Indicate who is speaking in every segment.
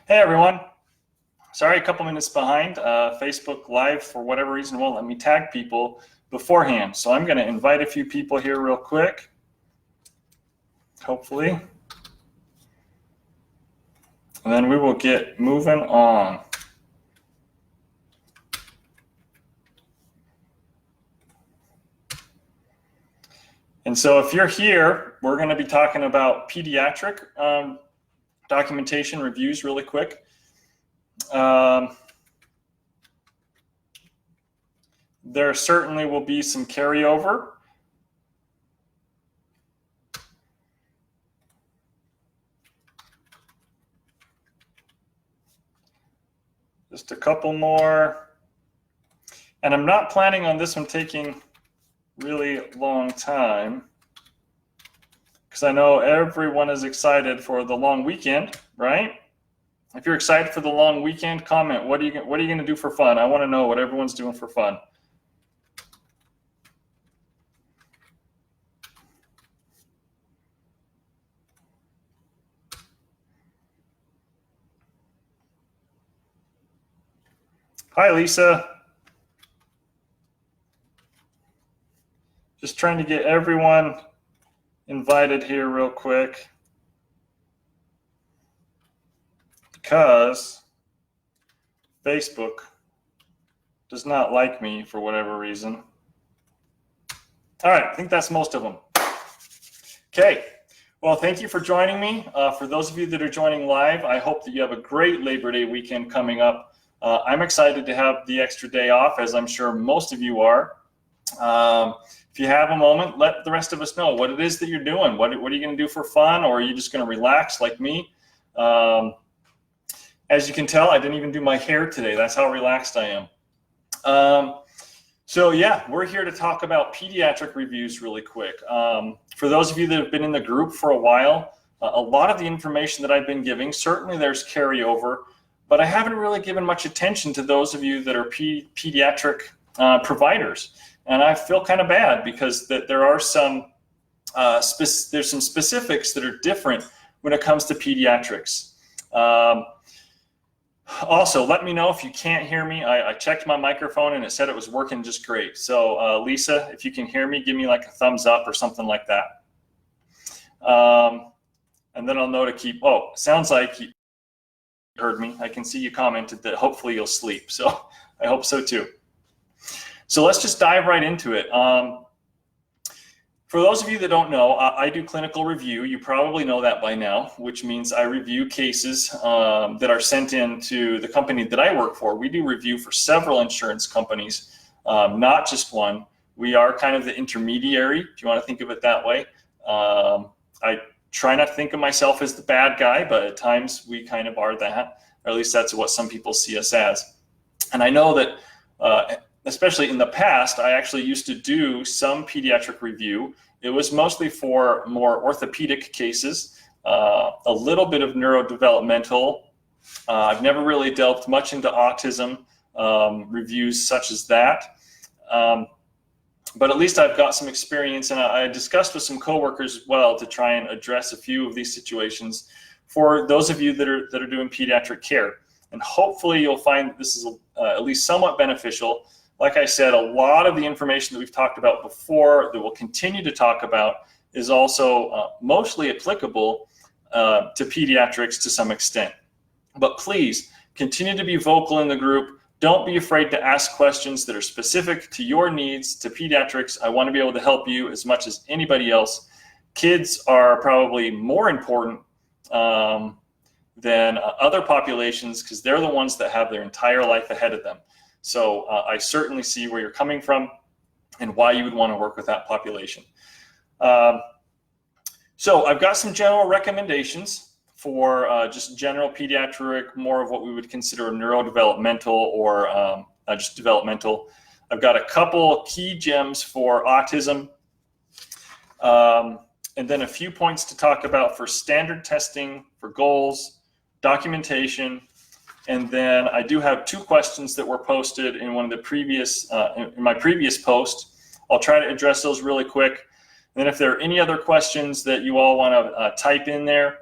Speaker 1: Hey everyone, sorry a couple minutes behind. Facebook Live, for whatever reason, won't let me tag people beforehand. So I'm going to invite a few people here real quick, hopefully. And then we will get moving on. And so if you're here, we're going to be talking about pediatric documentation reviews really quick. There certainly will be some carryover. Just a couple more. And I'm not planning on this one taking really long time, because I know everyone is excited for the long weekend, right? If you're excited for the long weekend, comment. What are you going to do for fun? I want to know what everyone's doing for fun. Hi, Lisa. Just trying to get everyone invited here real quick, because Facebook does not like me for whatever reason. All right, I think that's most of them. Okay, well, thank you for joining me. For those of you that are joining live, I hope that you have a great Labor Day weekend coming up. I'm excited to have the extra day off, as I'm sure most of you are. If you have a moment, let the rest of us know what it is that you're doing. What are you going to do for fun, or are you just going to relax like me? As you can tell, I didn't even do my hair today. That's how relaxed I am. So yeah, we're here to talk about pediatric reviews really quick. For those of you that have been in the group for a while, a lot of the information that I've been giving, certainly there's carryover, but I haven't really given much attention to those of you that are pediatric providers. And I feel kind of bad, because there are some there's some specifics that are different when it comes to pediatrics. Also, let me know if you can't hear me. I checked my microphone and it said it was working just great. So Lisa, if you can hear me, give me like a thumbs up or something like that. And then I'll know to keep, oh, sounds like you heard me. I can see you commented that hopefully you'll sleep. So I hope so too. So let's just dive right into it. For those of you that don't know, I do clinical review. You probably know that by now, which means I review cases that are sent in to the company that I work for. We do review for several insurance companies, not just one. We are kind of the intermediary, if you want to think of it that way. I try not to think of myself as the bad guy, but at times we kind of are that, or at least that's what some people see us as. And I know that especially in the past, I actually used to do some pediatric review. It was mostly for more orthopedic cases, a little bit of neurodevelopmental. I've never really delved much into autism reviews such as that. But at least I've got some experience, and I discussed with some coworkers as well to try and address a few of these situations for those of you that are doing pediatric care. And hopefully you'll find that this is at least somewhat beneficial. Like I said, a lot of the information that we've talked about before, that we'll continue to talk about, is also mostly applicable to pediatrics to some extent. But please continue to be vocal in the group. Don't be afraid to ask questions that are specific to your needs, to pediatrics. I want to be able to help you as much as anybody else. Kids are probably more important than other populations, because they're the ones that have their entire life ahead of them. So I certainly see where you're coming from and why you would want to work with that population. So I've got some general recommendations for just general pediatric, more of what we would consider neurodevelopmental or just developmental. I've got a couple key gems for autism, and then a few points to talk about for standard testing, for goals, documentation. And then I do have 2 questions that were posted in one of the previous, in my previous post. I'll try to address those really quick. And then if there are any other questions that you all want to type in there,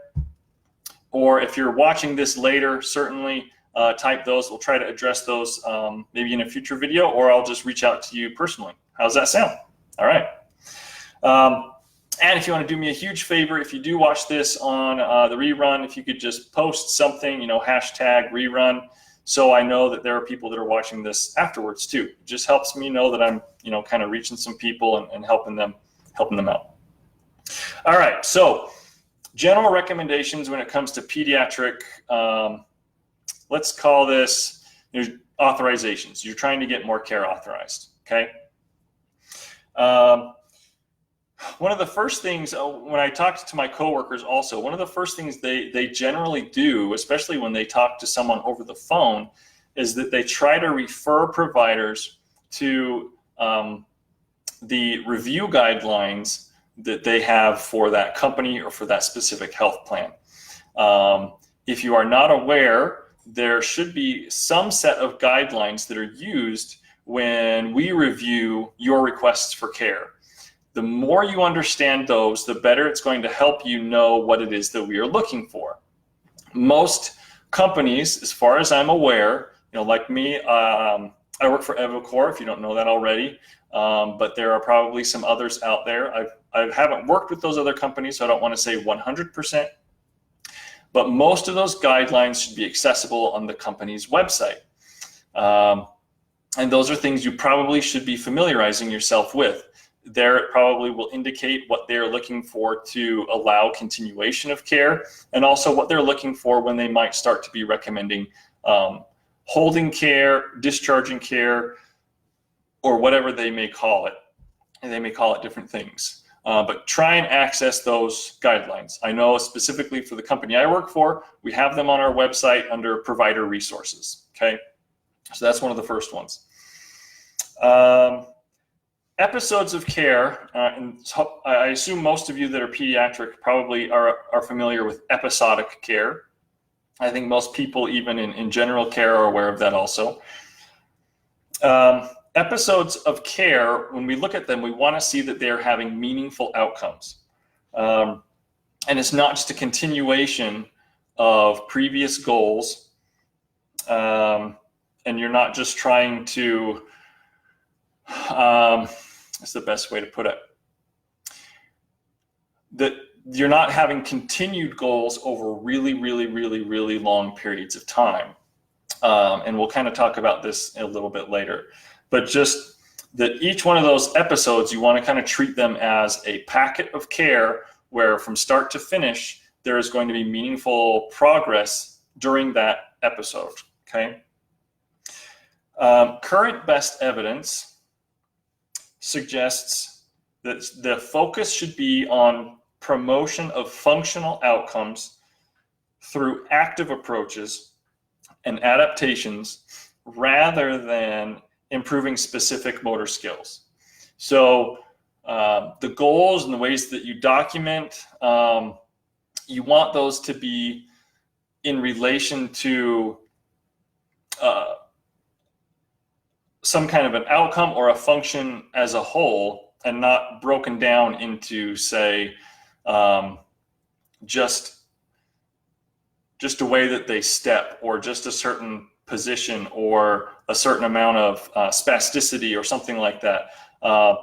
Speaker 1: or if you're watching this later, certainly type those. We'll try to address those maybe in a future video, or I'll just reach out to you personally. How's that sound? All right. And if you want to do me a huge favor, if you do watch this on the rerun, if you could just post something, hashtag rerun, so I know that there are people that are watching this afterwards too. It just helps me know that I'm, kind of reaching some people and helping them out. All right, so general recommendations when it comes to pediatric, let's call this authorizations. You're trying to get more care authorized, okay? One of the first things, when I talked to my coworkers also, one of the first things they generally do, especially when they talk to someone over the phone, is that they try to refer providers to the review guidelines that they have for that company or for that specific health plan. If you are not aware, there should be some set of guidelines that are used when we review your requests for care. The more you understand those, the better it's going to help you know what it is that we are looking for. Most companies, as far as I'm aware, like me, I work for Evocor, if you don't know that already, but there are probably some others out there. I haven't worked with those other companies, so I don't want to say 100%, but most of those guidelines should be accessible on the company's website. And those are things you probably should be familiarizing yourself with. There it probably will indicate what they're looking for to allow continuation of care, and also what they're looking for when they might start to be recommending holding care, discharging care, or whatever they may call it. And they may call it different things. But try and access those guidelines. I know specifically for the company I work for, we have them on our website under provider resources, okay? So that's one of the first ones. Episodes of care, and I assume most of you that are pediatric probably are familiar with episodic care. I think most people even in general care are aware of that also. Episodes of care, when we look at them, we want to see that they're having meaningful outcomes. And it's not just a continuation of previous goals, and you're not just trying to that's the best way to put it. That you're not having continued goals over really, really, really, really long periods of time. And we'll kind of talk about this a little bit later. But just that each one of those episodes, you want to kind of treat them as a packet of care where from start to finish, there is going to be meaningful progress during that episode, okay? Current best evidence suggests that the focus should be on promotion of functional outcomes through active approaches and adaptations rather than improving specific motor skills. So the goals and the ways that you document, you want those to be in relation to some kind of an outcome or a function as a whole, and not broken down into, say, just a way that they step, or just a certain position, or a certain amount of spasticity or something like that. A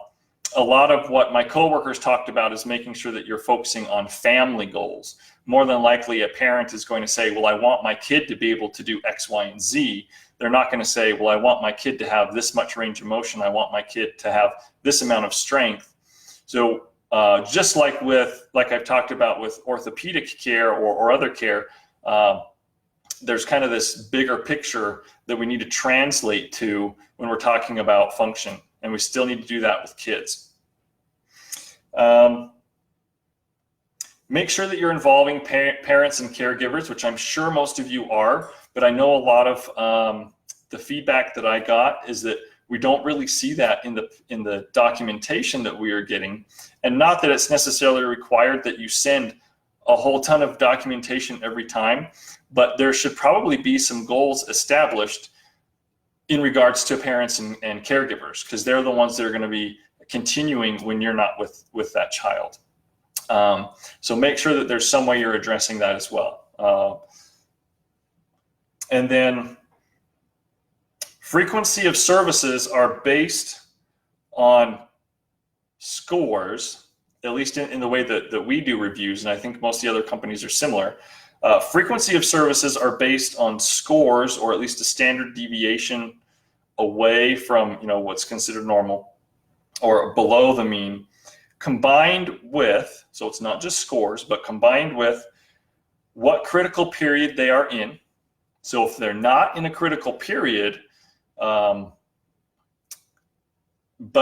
Speaker 1: lot of what my coworkers talked about is making sure that you're focusing on family goals. More than likely, a parent is going to say, well, I want my kid to be able to do X, Y, and Z. They're not going to say, well, I want my kid to have this much range of motion. I want my kid to have this amount of strength. So just like I've talked about with orthopedic care or other care, there's kind of this bigger picture that we need to translate to when we're talking about function. And we still need to do that with kids. Make sure that you're involving parents and caregivers, which I'm sure most of you are, but I know a lot of the feedback that I got is that we don't really see that in the documentation that we are getting. And not that it's necessarily required that you send a whole ton of documentation every time, but there should probably be some goals established in regards to parents and caregivers, because they're the ones that are going to be continuing when you're not with that child. So make sure that there's some way you're addressing that as well. And then frequency of services are based on scores, at least in the way that we do reviews, and I think most of the other companies are similar. Frequency of services are based on scores, or at least a standard deviation away from what's considered normal or below the mean, combined with, so it's not just scores, but combined with what critical period they are in. So if they're not in a critical period, but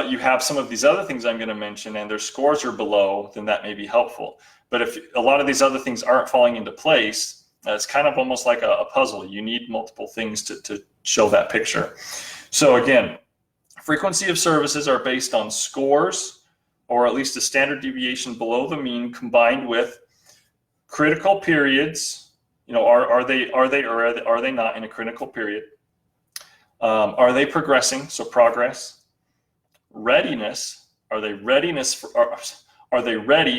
Speaker 1: you have some of these other things I'm going to mention and their scores are below, then that may be helpful. But if a lot of these other things aren't falling into place, it's kind of almost like a puzzle. You need multiple things to show that picture. So again, frequency of services are based on scores, or at least a standard deviation below the mean, combined with critical periods. Are they not in a critical period? Are they progressing? So progress. Readiness. Are they ready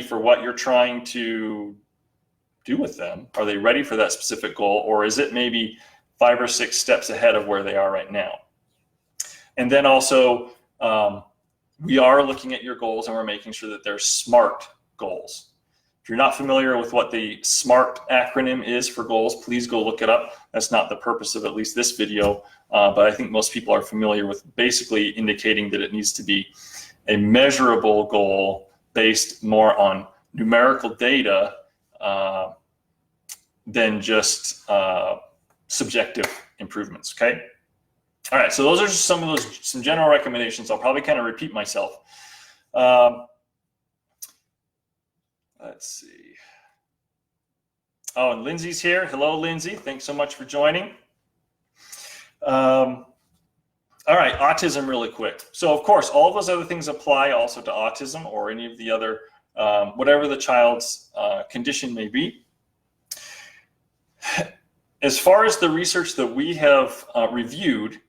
Speaker 1: for what you're trying to do with them? Are they ready for that specific goal, or is it maybe 5 or 6 steps ahead of where they are right now? And then also, we are looking at your goals and we're making sure that they're SMART goals. If you're not familiar with what the SMART acronym is for goals, please go look it up. That's not the purpose of at least this video, but I think most people are familiar with basically indicating that it needs to be a measurable goal based more on numerical data than just subjective improvements, okay? All right, so those are just some general recommendations. I'll probably kind of repeat myself. Let's see. Oh, and Lindsay's here. Hello, Lindsay. Thanks so much for joining. All right, autism really quick. So of course, all those other things apply also to autism or any of the other, whatever the child's condition may be. As far as the research that we have reviewed,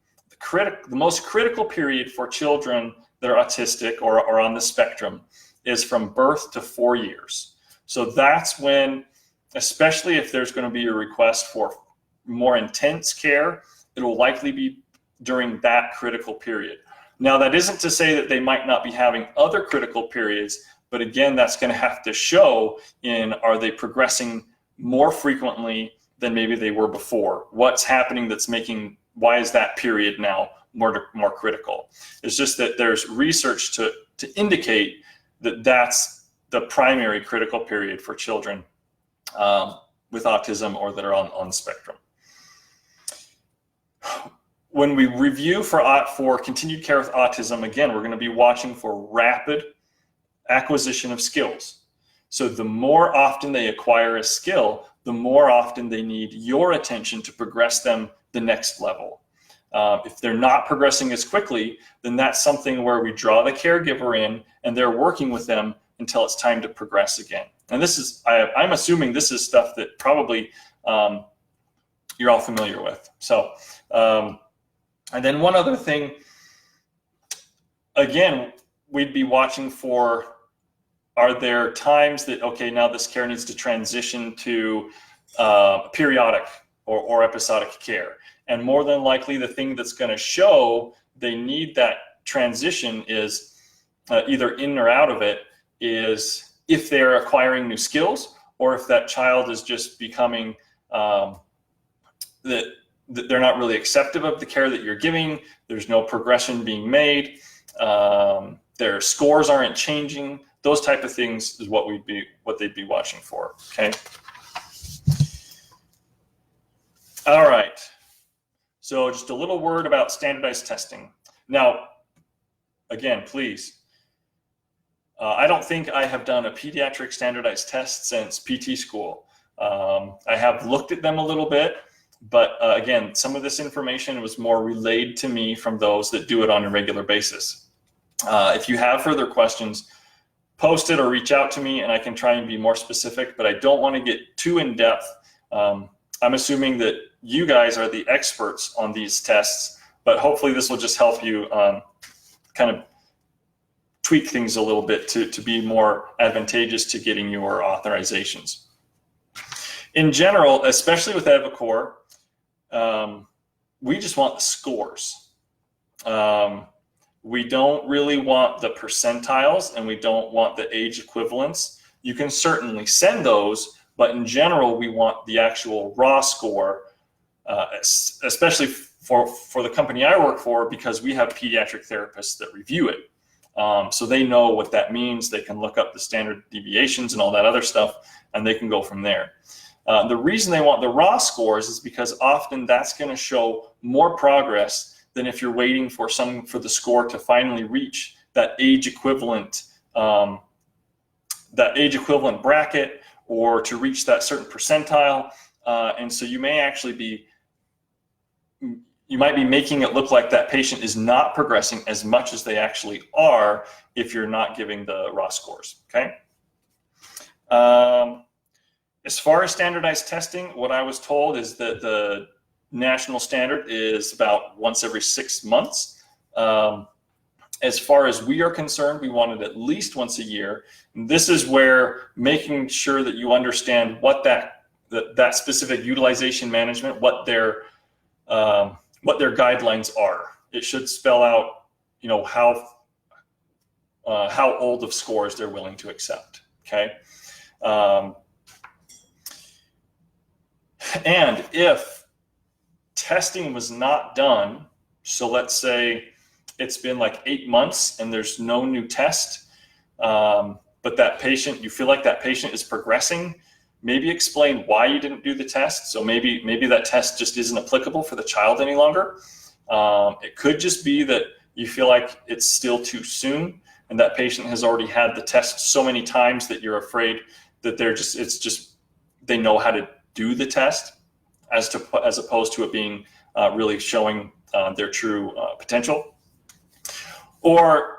Speaker 1: the most critical period for children that are autistic or on the spectrum is from birth to 4 years. So that's when, especially if there's going to be a request for more intense care, it will likely be during that critical period. Now, that isn't to say that they might not be having other critical periods, but again, that's going to have to show in, are they progressing more frequently than maybe they were before? What's happening that's making, why is that period now more critical? It's just that there's research to indicate that that's the primary critical period for children with autism or that are on the spectrum. When we review for continued care with autism, again, we're going to be watching for rapid acquisition of skills. So the more often they acquire a skill, the more often they need your attention to progress them the next level. If they're not progressing as quickly, then that's something where we draw the caregiver in and they're working with them until it's time to progress again. And this is, I'm assuming this is stuff that probably you're all familiar with. So, and then one other thing, again, we'd be watching for, are there times that, okay, now this care needs to transition to periodic or episodic care? And more than likely, the thing that's going to show they need that transition is either in or out of it, is if they're acquiring new skills, or if that child is just becoming that they're not really acceptive of the care that you're giving. There's no progression being made. Their scores aren't changing. Those type of things is what they'd be watching for. Okay. All right. So just a little word about standardized testing. Now, again, please. I don't think I have done a pediatric standardized test since PT school. I have looked at them a little bit, but again, some of this information was more relayed to me from those that do it on a regular basis. If you have further questions, post it or reach out to me and I can try and be more specific, but I don't want to get too in depth. I'm assuming that you guys are the experts on these tests, but hopefully this will just help you kind of tweak things a little bit to be more advantageous to getting your authorizations. In general, especially with EviCore, we just want the scores. We don't really want the percentiles, and we don't want the age equivalents. You can certainly send those, but in general, we want the actual raw score, especially for the company I work for, because we have pediatric therapists that review it. So they know what that means. They can look up the standard deviations and all that other stuff, and they can go from there. The reason they want the raw scores is because often that's going to show more progress than if you're waiting for the score to finally reach that age equivalent bracket, or to reach that certain percentile. And so you might be making it look like that patient is not progressing as much as they actually are if you're not giving the raw scores, okay? As far as standardized testing, what I was told is that the national standard is about once every 6 months. As far as we are concerned, we want it at least once a year. And this is where making sure that you understand what that specific utilization management, what their guidelines are. It should spell out, how old of scores they're willing to accept. Okay. And if testing was not done, so let's say it's been like 8 months and there's no new test, but you feel like that patient is progressing, maybe explain why you didn't do the test. So maybe that test just isn't applicable for the child any longer. It could just be that you feel like it's still too soon, and that patient has already had the test so many times that you're afraid that they know how to do the test, as opposed to it being really showing their true potential. Or,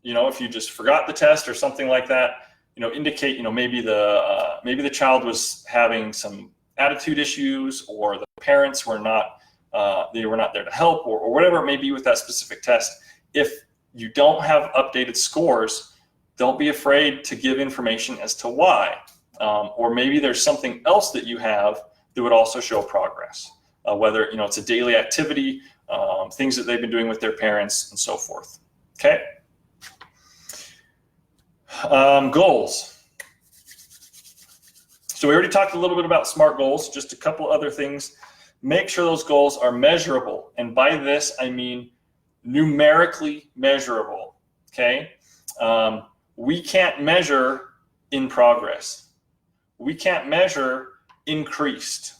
Speaker 1: if you just forgot the test or something like that, indicate, maybe the child was having some attitude issues, or the parents were not there to help, or whatever it may be with that specific test. If you don't have updated scores, don't be afraid to give information as to why. Or maybe there's something else that you have that would also show progress, whether it's a daily activity, things that they've been doing with their parents, and so forth. Okay. Goals. So we already talked a little bit about SMART goals. Just a couple other things. Make sure those goals are measurable, and by this I mean numerically measurable. Okay. We can't measure in progress. We can't measure increased.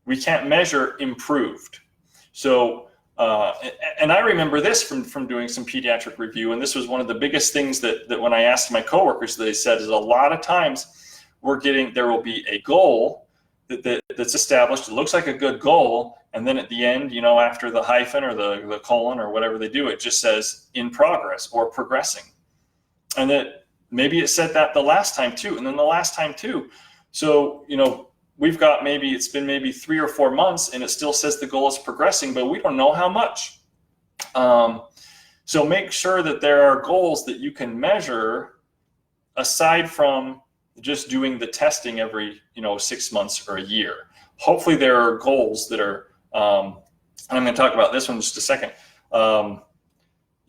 Speaker 1: We can't measure improved. So, and I remember this from doing some pediatric review, and this was one of the biggest things that when I asked my coworkers, they said is a lot of times there will be a goal that's established. It looks like a good goal, and then at the end, after the hyphen or the colon or whatever they do, it just says in progress or progressing. And that maybe it said that the last time too, and then the last time too. So, we've got it's been maybe 3 or 4 months, and it still says the goal is progressing, but we don't know how much. So make sure that there are goals that you can measure aside from just doing the testing every 6 months or a year. Hopefully there are goals that are, and I'm going to talk about this one in just a second.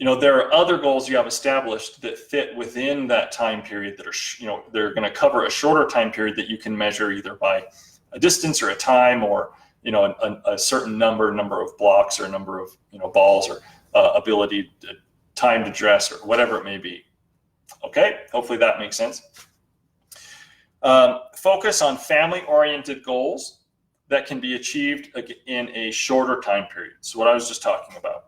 Speaker 1: There are other goals you have established that fit within that time period that are, they're going to cover a shorter time period that you can measure either by a distance or a time, or, a certain number of blocks, or a number of, balls, or ability, time to dress, or whatever it may be. Okay, hopefully that makes sense. Focus on family-oriented goals that can be achieved in a shorter time period. So what I was just talking about.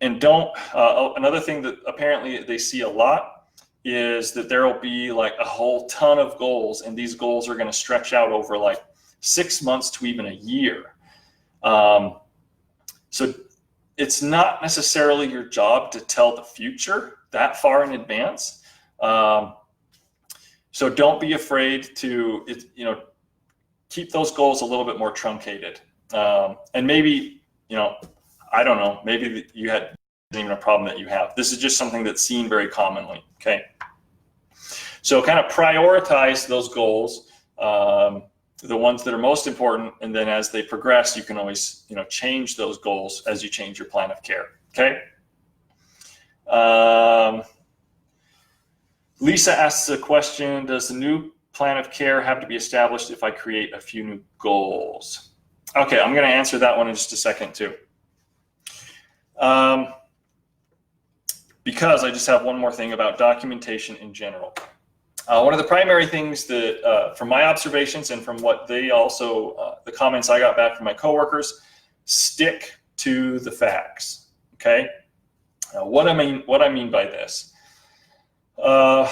Speaker 1: And another thing that apparently they see a lot is that there will be like a whole ton of goals, and these goals are going to stretch out over like 6 months to even a year. So it's not necessarily your job to tell the future that far in advance. So don't be afraid to, keep those goals a little bit more truncated. And maybe, I don't know, maybe you isn't even a problem that you have. This is just something that's seen very commonly, okay? So kind of prioritize those goals, the ones that are most important, and then as they progress, you can always change those goals as you change your plan of care. Okay. Lisa asks a question: does the new plan of care have to be established if I create a few new goals? Okay, I'm going to answer that one in just a second too. Because I just have one more thing about documentation in general. One of the primary things that, from my observations and from what they also, the comments I got back from my coworkers, stick to the facts. Okay. What I mean by this. Now,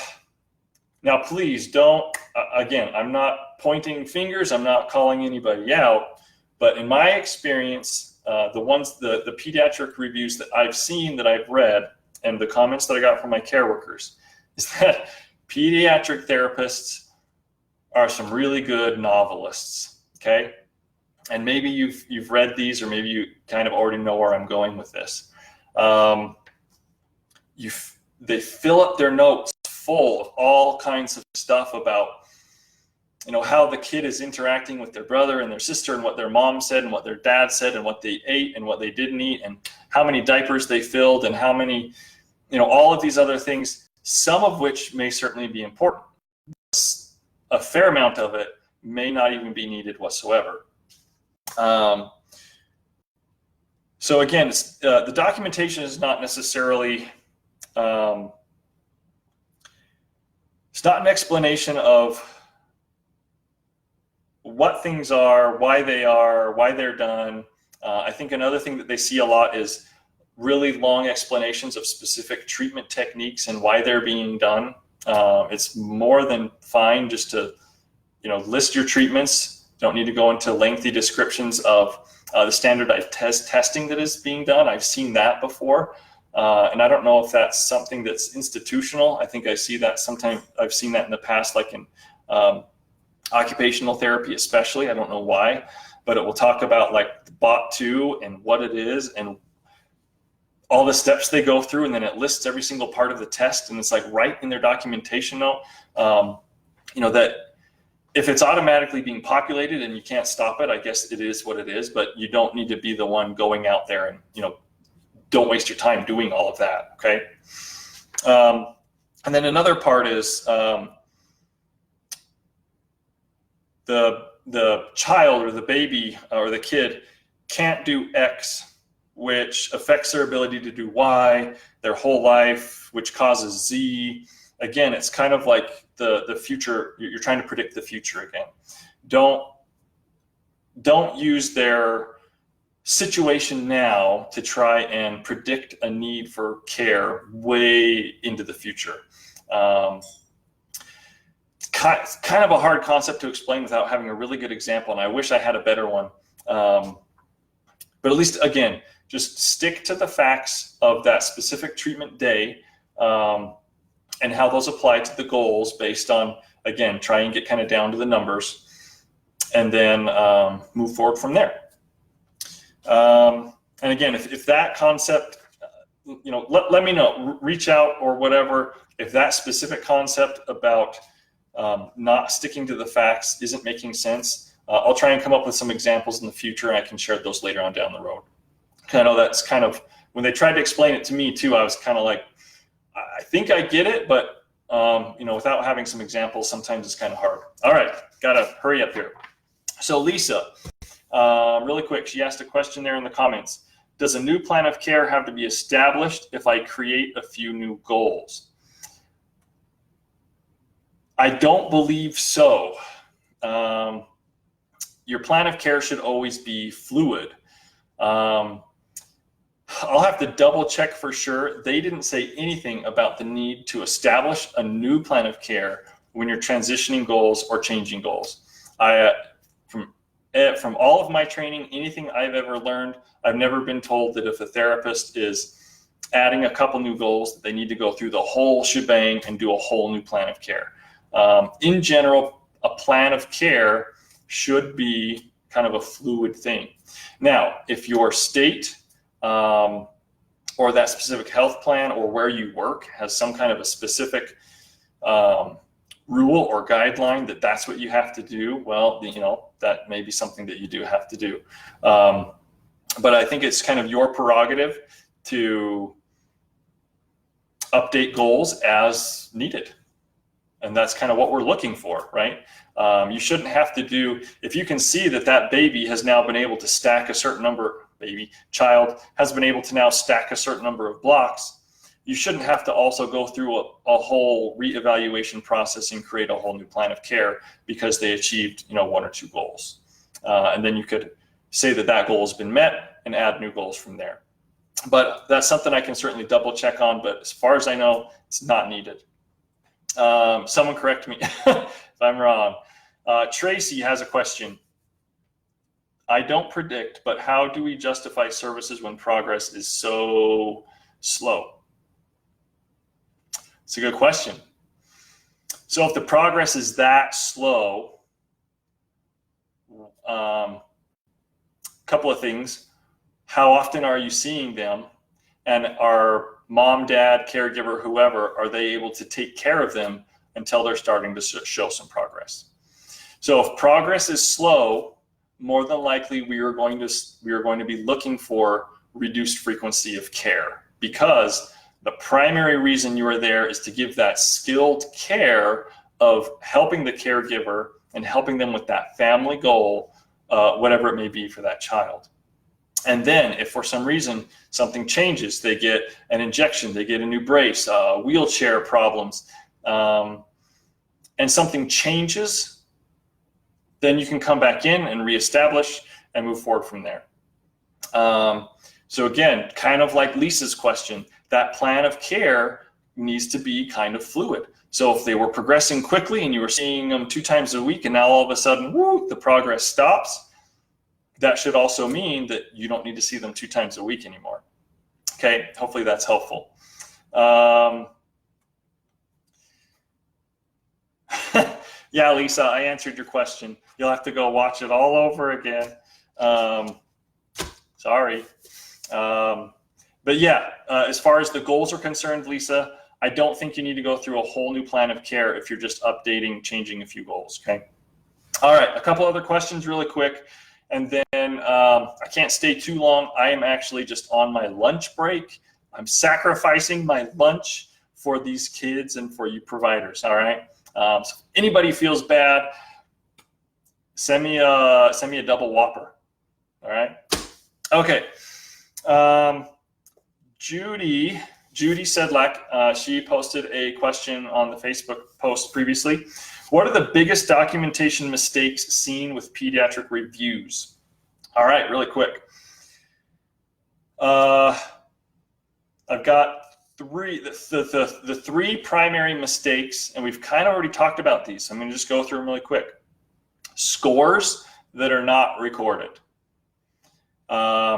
Speaker 1: please don't. Again, I'm not pointing fingers. I'm not calling anybody out. But in my experience, the pediatric reviews that I've seen, that I've read, and the comments that I got from my care workers, is that pediatric therapists are some really good novelists. Okay, and maybe you've read these, or maybe you kind of already know where I'm going with this. They fill up their notes full of all kinds of stuff about how the kid is interacting with their brother and their sister, and what their mom said and what their dad said and what they ate and what they didn't eat and how many diapers they filled and how many, all of these other things, some of which may certainly be important. A fair amount of it may not even be needed whatsoever. So again, the documentation is not necessarily, it's not an explanation of what things are, why they're done. I think another thing that they see a lot is really long explanations of specific treatment techniques and why they're being done. It's more than fine just to, list your treatments. Don't need to go into lengthy descriptions of the standardized testing that is being done. I've seen that before. And I don't know if that's something that's institutional. I think I see that sometimes. I've seen that in the past, like in occupational therapy especially. I don't know why, but it will talk about like the BOT2 and what it is and all the steps they go through, and then it lists every single part of the test, and it's like right in their documentation note. That if it's automatically being populated and you can't stop it, I guess it is what it is, but you don't need to be the one going out there and, don't waste your time doing all of that. Okay. And then another part is the child or the baby or the kid can't do X, which affects their ability to do Y their whole life, which causes Z. Again, it's kind of like the future. You're trying to predict the future again. Don't use their situation now to try and predict a need for care way into the future. Kind of a hard concept to explain without having a really good example, and I wish I had a better one. But at least, again, just stick to the facts of that specific treatment day, and how those apply to the goals based on, again, try and get kind of down to the numbers, and then move forward from there. And again, if that concept, let me know, reach out or whatever, if that specific concept about not sticking to the facts isn't making sense. I'll try and come up with some examples in the future, and I can share those later on down the road. I know that's kind of, when they tried to explain it to me too, I was kind of like, I think I get it, but without having some examples, sometimes it's kind of hard. All right, gotta hurry up here. So Lisa, really quick, she asked a question there in the comments. Does a new plan of care have to be established if I create a few new goals? I don't believe so. Your plan of care should always be fluid. I'll have to double check for sure. They didn't say anything about the need to establish a new plan of care when you're transitioning goals or changing goals. From all of my training, anything I've ever learned, I've never been told that if a therapist is adding a couple new goals, that they need to go through the whole shebang and do a whole new plan of care. In general, a plan of care should be kind of a fluid thing. Now, if your state or that specific health plan or where you work has some kind of a specific rule or guideline that that's what you have to do, well, you know, that may be something that you do have to do. But I think it's kind of your prerogative to update goals as needed. And that's kind of what we're looking for, right? You shouldn't have to do, if you can see that that baby has now been able to stack a certain number, child has been able to now stack a certain number of blocks, you shouldn't have to also go through a whole reevaluation process and create a whole new plan of care because they achieved, you know, 1 or 2 goals. And then you could say that that goal has been met and add new goals from there. But that's something I can certainly double check on, but as far as I know, it's not needed. Someone correct me if I'm wrong. Tracy has a question. I don't predict, but how do we justify services when progress is so slow? It's a good question. So if the progress is that slow, couple of things. How often are you seeing them? And are mom, dad, caregiver, whoever, are they able to take care of them until they're starting to show some progress? So if progress is slow, more than likely we are going to be looking for reduced frequency of care, because the primary reason you are there is to give that skilled care of helping the caregiver and helping them with that family goal, whatever it may be for that child. And then if for some reason something changes, they get an injection, they get a new brace, wheelchair problems, and something changes, then you can come back in and reestablish and move forward from there. So again, kind of like Lisa's question, that plan of care needs to be kind of fluid. So if they were progressing quickly and you were seeing them 2 times a week and now all of a sudden, woo, the progress stops, that should also mean that you don't need to see them 2 times a week anymore. Okay, hopefully that's helpful. Yeah, Lisa, I answered your question. You'll have to go watch it all over again. Sorry. But yeah, as far as the goals are concerned, Lisa, I don't think you need to go through a whole new plan of care if you're just updating, changing a few goals, okay? All right, a couple other questions really quick. And then I can't stay too long. I am actually just on my lunch break. I'm sacrificing my lunch for these kids and for you providers, all right? So if anybody feels bad, send me a double Whopper, all right? Okay. Judy Sedlak, she posted a question on the Facebook post previously. What are the biggest documentation mistakes seen with pediatric reviews? All right, really quick. I've got the 3 primary mistakes, and we've kind of already talked about these. So I'm going to just go through them really quick. Scores that are not recorded.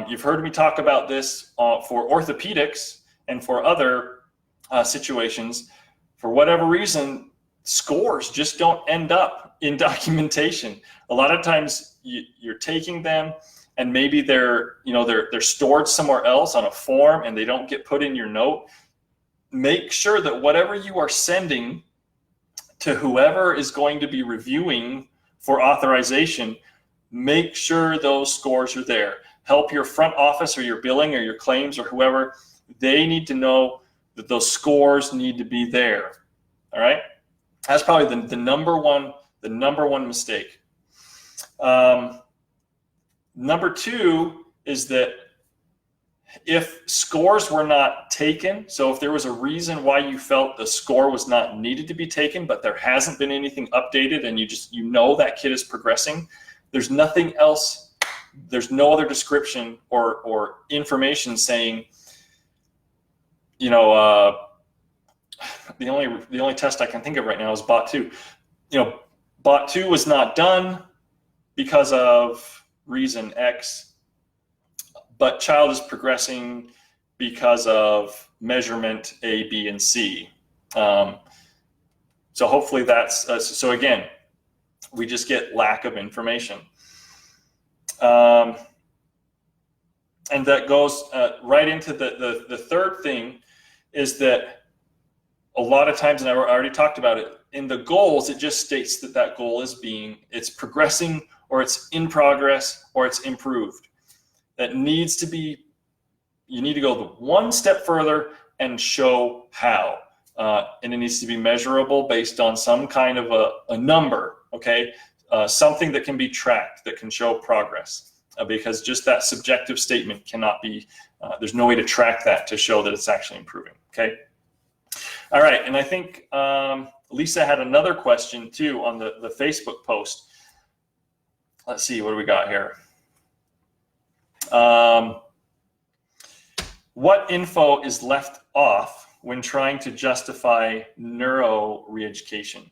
Speaker 1: You've heard me talk about this for orthopedics and for other situations. For whatever reason, scores just don't end up in documentation. A lot of times you're taking them and maybe they're stored somewhere else on a form and they don't get put in your note. Make sure that whatever you are sending to whoever is going to be reviewing for authorization, make sure those scores are there. Help your front office or your billing or your claims or whoever. They need to know that those scores need to be there. All right? That's probably the number one mistake. Number 2 is that if scores were not taken, so if there was a reason why you felt the score was not needed to be taken, but there hasn't been anything updated and you know that kid is progressing, there's nothing else, there's no other description or information saying, the only test I can think of right now is bot 2. Bot 2 was not done because of reason X, but child is progressing because of measurement A, B, and C. So hopefully that's, so again, we just get lack of information. And that goes right into the third thing is that a lot of times, and I already talked about it, in the goals, it just states that that goal is it's progressing, or it's in progress, or it's improved. That needs to be, you need to go the one step further and show how. And it needs to be measurable based on some kind of a number, okay? Something that can be tracked, that can show progress. Because just that subjective statement cannot be, there's no way to track that to show that it's actually improving, okay? All right, and I think Lisa had another question too on the Facebook post. Let's see, what do we got here? What info is left off when trying to justify neuro reeducation?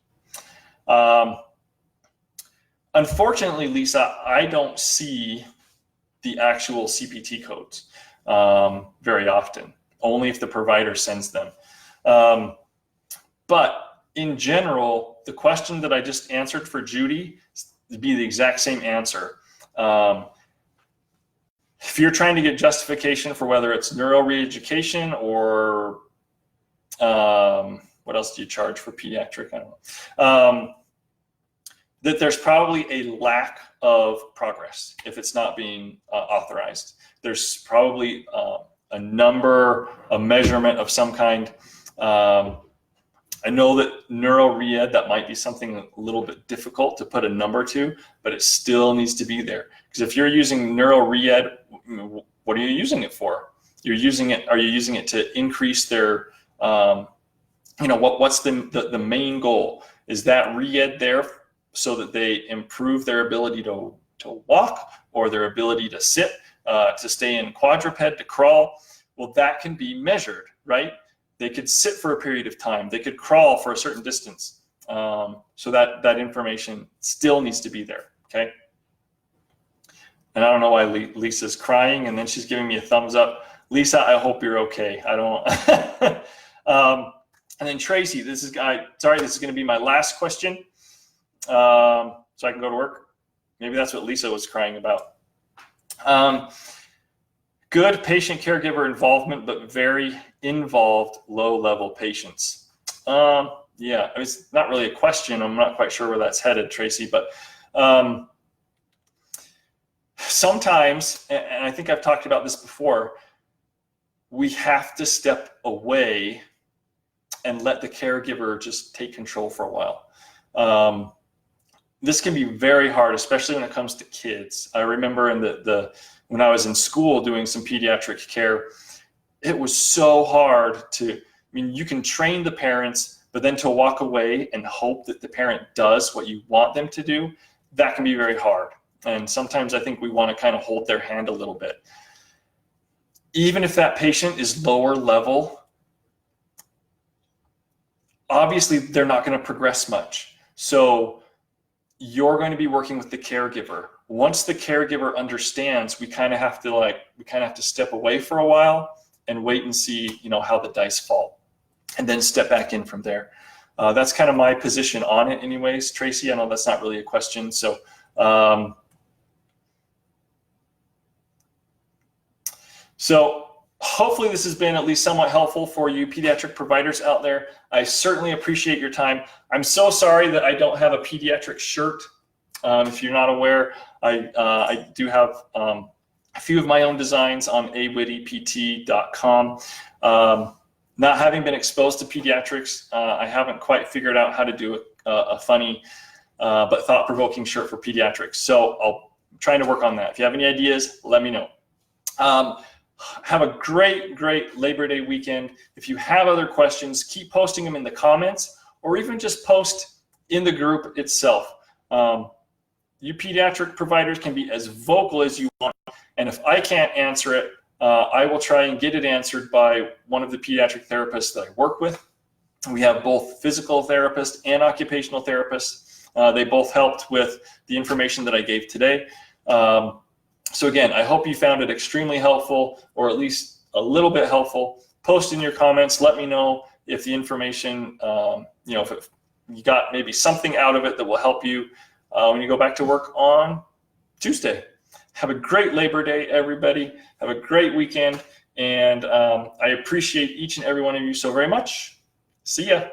Speaker 1: Unfortunately, Lisa, I don't see the actual CPT codes very often, only if the provider sends them. But in general, the question that I just answered for Judy would be the exact same answer. If you're trying to get justification for whether it's neuro reeducation or what else do you charge for pediatric? I don't know. That there's probably a lack of progress if it's not being authorized. There's probably a number, a measurement of some kind. I know that neuro-re-ed, that might be something a little bit difficult to put a number to, but it still needs to be there. Because if you're using neuro-re-ed, what are you using it for? You're using it, are you using it to increase their, what's the main goal? Is that re-ed there so that they improve their ability to walk, or their ability to sit, to stay in quadruped, to crawl? Well, that can be measured, right? They could sit for a period of time. They could crawl for a certain distance. So that information still needs to be there, okay? And I don't know why Lisa's crying, and then she's giving me a thumbs up. Lisa, I hope you're okay. I don't. And then Tracy, sorry, this is going to be my last question, so I can go to work. Maybe that's what Lisa was crying about. Good patient caregiver involvement, but very involved low-level patients. Yeah, it's not really a question. I'm not quite sure where that's headed, Tracy, but sometimes, and I think I've talked about this before, we have to step away and let the caregiver just take control for a while. This can be very hard, especially when it comes to kids. I remember when I was in school doing some pediatric care, it was so hard you can train the parents, but then to walk away and hope that the parent does what you want them to do, that can be very hard. And sometimes I think we want to kind of hold their hand a little bit. Even if that patient is lower level, obviously they're not going to progress much. So you're going to be working with the caregiver. Once the caregiver understands, we kind of have to step away for a while and wait and see, how the dice fall, and then step back in from there. That's kind of my position on it anyways, Tracy. I know that's not really a question. So, hopefully this has been at least somewhat helpful for you pediatric providers out there. I certainly appreciate your time. I'm so sorry that I don't have a pediatric shirt. If you're not aware, I do have a few of my own designs on awittypt.com. Not having been exposed to pediatrics, I haven't quite figured out how to do a funny but thought-provoking shirt for pediatrics. So I'm trying to work on that. If you have any ideas, let me know. Have a great Labor Day weekend. If you have other questions, keep posting them in the comments, or even just post in the group itself. You pediatric providers can be as vocal as you want, and if I can't answer it, I will try and get it answered by one of the pediatric therapists that I work with. We have both physical therapists and occupational therapists. They both helped with the information that I gave today. So again, I hope you found it extremely helpful, or at least a little bit helpful. Post in your comments. Let me know if the information, if you got maybe something out of it that will help you when you go back to work on Tuesday. Have a great Labor Day, everybody. Have a great weekend. And I appreciate each and every one of you so very much. See ya.